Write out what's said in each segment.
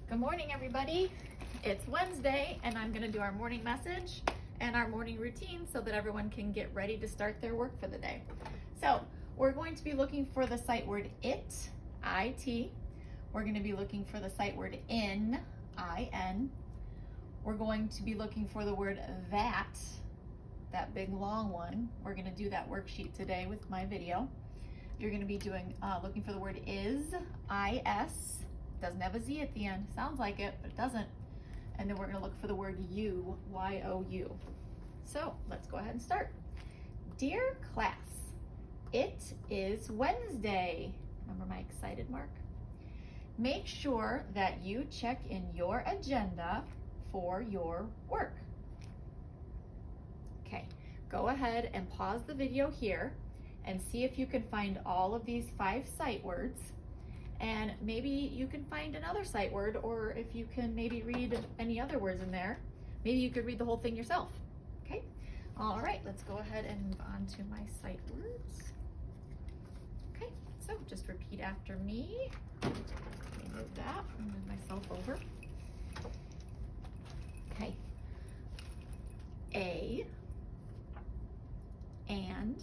Good morning, everybody. It's Wednesday, and I'm going to do our morning message and our morning routine so that everyone can get ready to start their work for the day. So we're going to be looking for the sight word it, I-T. We're going to be looking for the sight word in, I-N. We're going to be looking for the word that big long one. We're going to do that worksheet today with my video. You're going to be doing looking for the word is, I-S. Doesn't have a Z at the end. Sounds like it, but it doesn't. And then we're going to look for the word you, Y-O-U. So let's go ahead and start. Dear class, it is Wednesday. Remember my excited mark? Make sure that you check in your agenda for your work. Okay, go ahead and pause the video here and see if you can find all of these 5 sight words. And maybe you can find another sight word, or if you can maybe read any other words in there, maybe you could read the whole thing yourself. Okay? All right, let's go ahead and move on to my sight words. Okay, so just repeat after me. Let me move that and move myself over. Okay. A, and,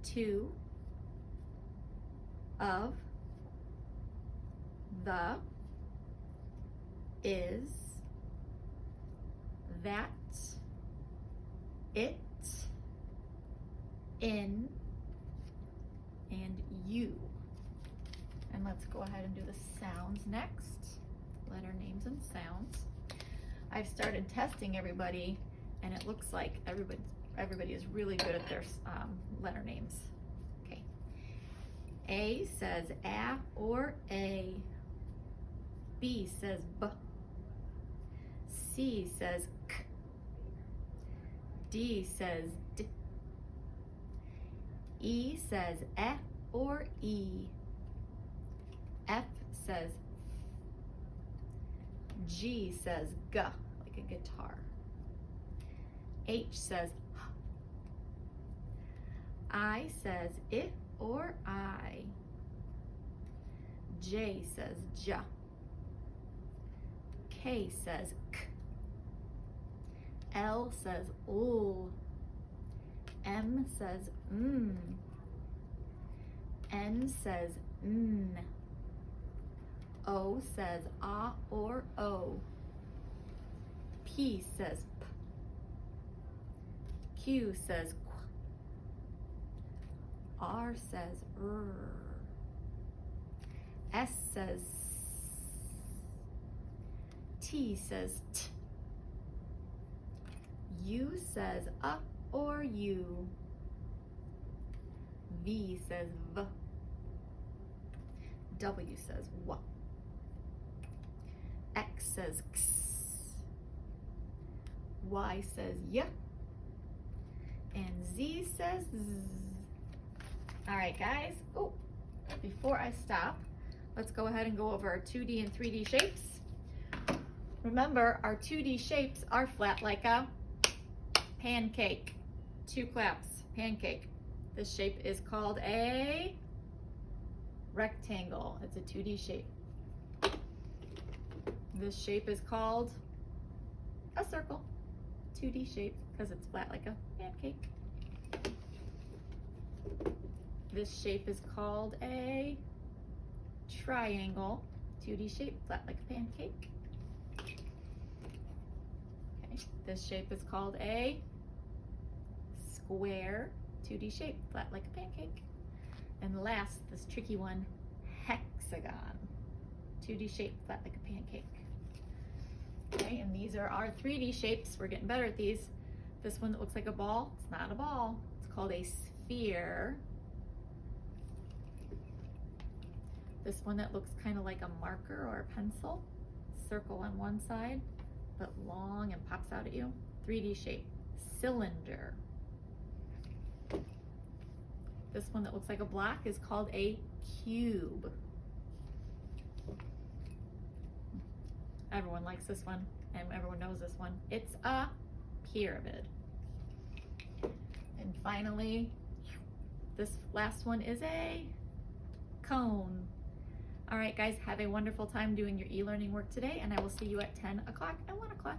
to, of, the, is, that, it, in, and you. And let's go ahead and do the sounds next. Letter names and sounds. I've started testing everybody, and it looks like everybody is really good at their letter names. Okay. A says a or a. B says b. C says k. D says d. E says e or e. F says f. G says g, like a guitar. H says h. I says it or I. J says ja. K says k. L says ul. M says N says n. O says ah or o. P says p. Q says qu. R says r. S says s. T says t. U says or u. V says v. W says w. X says x. Y says y. And Z says z. All right, guys. Oh, before I stop, let's go ahead and go over our 2D and 3D shapes. Remember, our 2D shapes are flat like a pancake. 2 claps, pancake. This shape is called a rectangle. It's a 2D shape. This shape is called a circle. 2D shape because it's flat like a pancake. This shape is called a triangle. 2D shape, flat like a pancake. Okay. This shape is called a square. 2D shape, flat like a pancake. And last, this tricky one, hexagon. 2D shape, flat like a pancake. Okay, and these are our 3D shapes. We're getting better at these. This one that looks like a ball, it's not a ball. It's called a sphere. This one that looks kind of like a marker or a pencil. Circle on one side, but long and pops out at you. 3D shape, cylinder. This one that looks like a block is called a cube. Everyone likes this one, and everyone knows this one. It's a pyramid. And finally, this last one is a cone. All right, guys, have a wonderful time doing your e-learning work today, and I will see you at 10 o'clock and 1 o'clock.